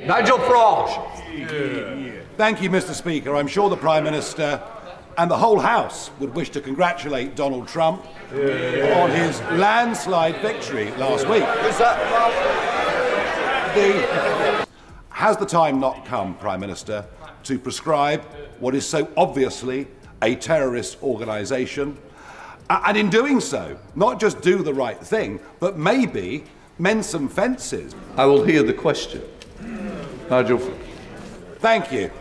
Nigel Farage. Thank you, Mr. Speaker. I'm sure the Prime Minister and the whole House would wish to congratulate Donald Trump on his landslide victory last week. Has the time not come, Prime Minister, to prescribe what is so obviously a terrorist organisation, and in doing so, not just do the right thing, but maybe mend some fences? I will hear the question. Nigel. Thank you.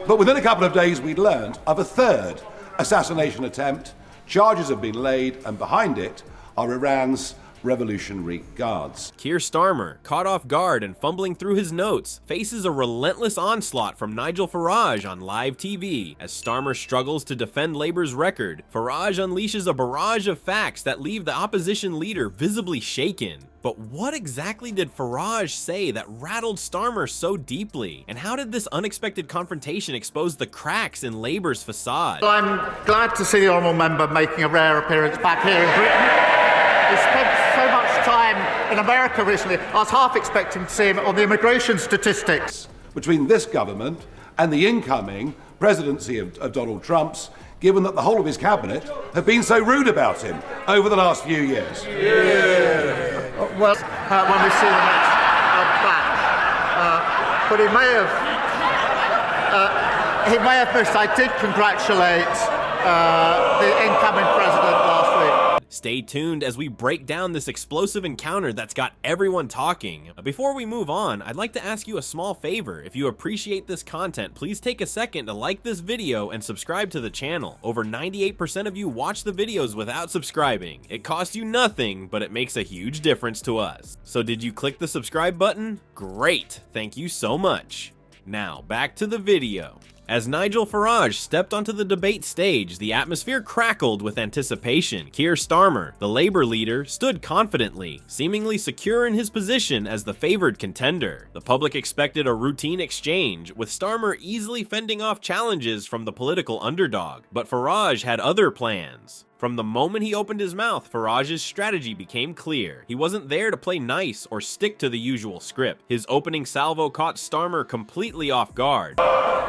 But within a couple of days, we'd learned of a third assassination attempt. Charges have been laid, and behind it are Iran's Revolutionary Guards. Keir Starmer, caught off guard and fumbling through his notes, faces a relentless onslaught from Nigel Farage on live TV. As Starmer struggles to defend Labour's record, Farage unleashes a barrage of facts that leave the opposition leader visibly shaken. But what exactly did Farage say that rattled Starmer so deeply? And how did this unexpected confrontation expose the cracks in Labour's facade? Well, I'm glad to see the honourable member making a rare appearance back here in Britain. He spent so much time in America recently, I was half expecting to see him on the immigration statistics. Between this government and the incoming presidency of Donald Trump's, given that the whole of his cabinet have been so rude about him over the last few years. Well, when we see the next batch. But he may have missed. I did congratulate the incoming president last week. Stay tuned as we break down this explosive encounter that's got everyone talking. Before we move on, I'd like to ask you a small favor. If you appreciate this content, please take a second to like this video and subscribe to the channel. Over 98% of you watch the videos without subscribing. It costs you nothing, but it makes a huge difference to us. So did you click the subscribe button? Great, thank you so much. Now, back to the video. As Nigel Farage stepped onto the debate stage, the atmosphere crackled with anticipation. Keir Starmer, the Labour leader, stood confidently, seemingly secure in his position as the favoured contender. The public expected a routine exchange, with Starmer easily fending off challenges from the political underdog. But Farage had other plans. From the moment he opened his mouth, Farage's strategy became clear. He wasn't there to play nice or stick to the usual script. His opening salvo caught Starmer completely off guard.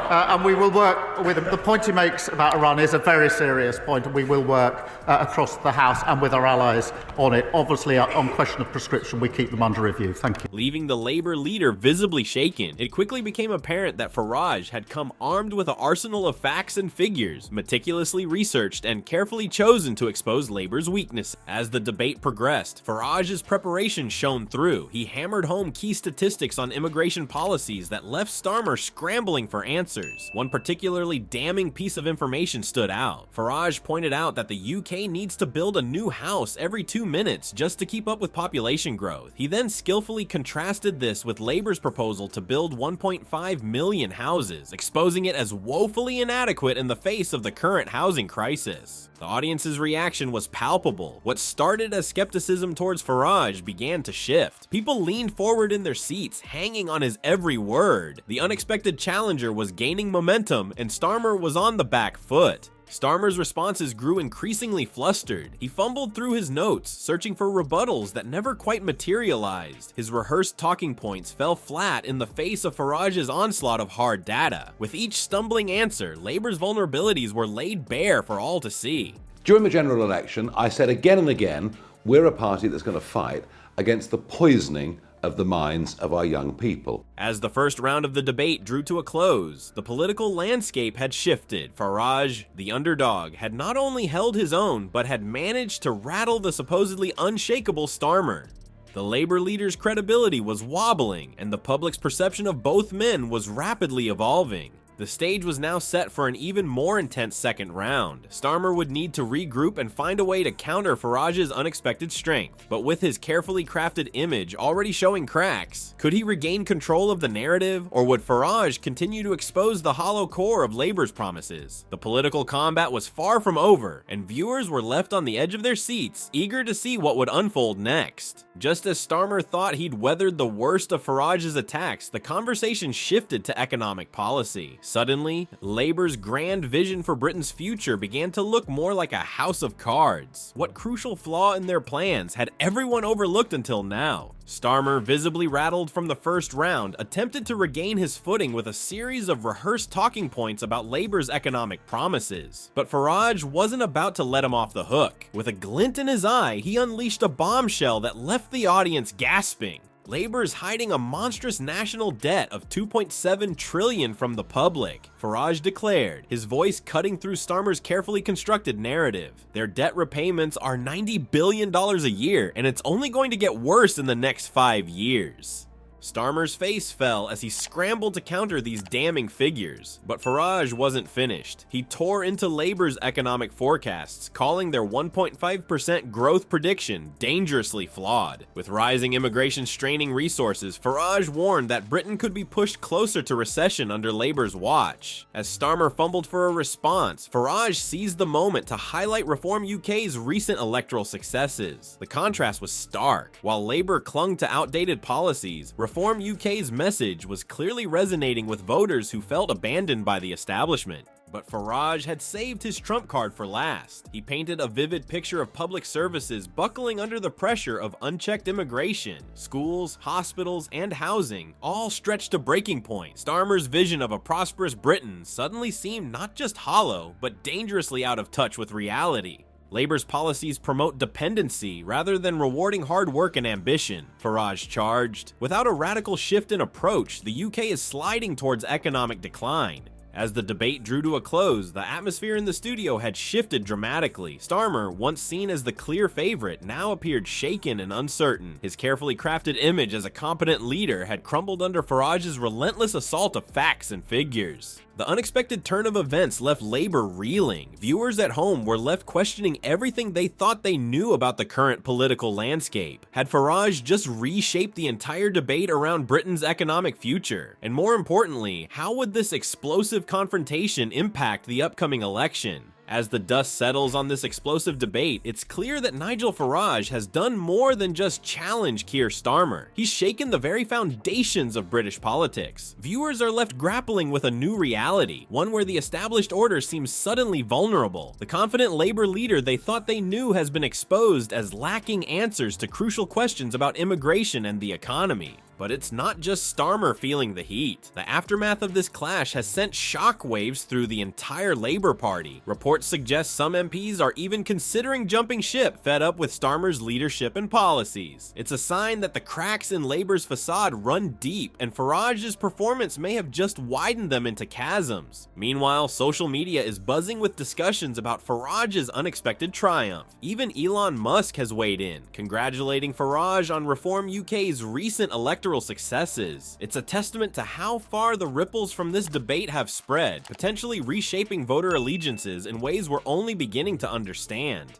And we will work with him. The point he makes about Iran is a very serious point, and we will work across the House and with our allies on it. Obviously, on question of prescription, we keep them under review. Thank you. Leaving the Labour leader visibly shaken, it quickly became apparent that Farage had come armed with an arsenal of facts and figures, meticulously researched and carefully chosen to expose Labour's weaknesses. As the debate progressed, Farage's preparation shone through. He hammered home key statistics on immigration policies that left Starmer scrambling for answers. One particularly damning piece of information stood out. Farage pointed out that the UK needs to build a new house every 2 minutes just to keep up with population growth. He then skillfully contrasted this with Labour's proposal to build 1.5 million houses, exposing it as woefully inadequate in the face of the current housing crisis. The audience's reaction was palpable. What started as skepticism towards Farage began to shift. People leaned forward in their seats, hanging on his every word. The unexpected challenger was gaining momentum, and Starmer was on the back foot. Starmer's responses grew increasingly flustered. He fumbled through his notes, searching for rebuttals that never quite materialized. His rehearsed talking points fell flat in the face of Farage's onslaught of hard data. With each stumbling answer, Labour's vulnerabilities were laid bare for all to see. During the general election, I said again and again, we're a party that's going to fight against the poisoning of the minds of our young people. As the first round of the debate drew to a close, the political landscape had shifted. Farage, the underdog, had not only held his own, but had managed to rattle the supposedly unshakable Starmer. The Labour leader's credibility was wobbling, and the public's perception of both men was rapidly evolving. The stage was now set for an even more intense second round. Starmer would need to regroup and find a way to counter Farage's unexpected strength. But with his carefully crafted image already showing cracks, could he regain control of the narrative, or would Farage continue to expose the hollow core of Labour's promises? The political combat was far from over, and viewers were left on the edge of their seats, eager to see what would unfold next. Just as Starmer thought he'd weathered the worst of Farage's attacks, the conversation shifted to economic policy. Suddenly, Labour's grand vision for Britain's future began to look more like a house of cards. What crucial flaw in their plans had everyone overlooked until now? Starmer, visibly rattled from the first round, attempted to regain his footing with a series of rehearsed talking points about Labour's economic promises. But Farage wasn't about to let him off the hook. With a glint in his eye, he unleashed a bombshell that left the audience gasping. Labour is hiding a monstrous national debt of $2.7 trillion from the public, Farage declared, his voice cutting through Starmer's carefully constructed narrative. Their debt repayments are $90 billion a year, and it's only going to get worse in the next 5 years. Starmer's face fell as he scrambled to counter these damning figures, but Farage wasn't finished. He tore into Labour's economic forecasts, calling their 1.5% growth prediction dangerously flawed. With rising immigration straining resources, Farage warned that Britain could be pushed closer to recession under Labour's watch. As Starmer fumbled for a response, Farage seized the moment to highlight Reform UK's recent electoral successes. The contrast was stark. While Labour clung to outdated policies, Reform UK's message was clearly resonating with voters who felt abandoned by the establishment. But Farage had saved his trump card for last. He painted a vivid picture of public services buckling under the pressure of unchecked immigration. Schools, hospitals, and housing all stretched to breaking point. Starmer's vision of a prosperous Britain suddenly seemed not just hollow, but dangerously out of touch with reality. Labour's policies promote dependency rather than rewarding hard work and ambition, Farage charged. Without a radical shift in approach, the UK is sliding towards economic decline. As the debate drew to a close, the atmosphere in the studio had shifted dramatically. Starmer, once seen as the clear favorite, now appeared shaken and uncertain. His carefully crafted image as a competent leader had crumbled under Farage's relentless assault of facts and figures. The unexpected turn of events left Labour reeling. Viewers at home were left questioning everything they thought they knew about the current political landscape. Had Farage just reshaped the entire debate around Britain's economic future? And more importantly, how would this explosive confrontation impact the upcoming election? As the dust settles on this explosive debate, it's clear that Nigel Farage has done more than just challenge Keir Starmer. He's shaken the very foundations of British politics. Viewers are left grappling with a new reality, one where the established order seems suddenly vulnerable. The confident Labour leader they thought they knew has been exposed as lacking answers to crucial questions about immigration and the economy. But it's not just Starmer feeling the heat. The aftermath of this clash has sent shockwaves through the entire Labour Party. Reports suggest some MPs are even considering jumping ship, fed up with Starmer's leadership and policies. It's a sign that the cracks in Labour's facade run deep, and Farage's performance may have just widened them into chasms. Meanwhile, social media is buzzing with discussions about Farage's unexpected triumph. Even Elon Musk has weighed in, congratulating Farage on Reform UK's recent electoral successes. It's a testament to how far the ripples from this debate have spread, potentially reshaping voter allegiances in ways we're only beginning to understand.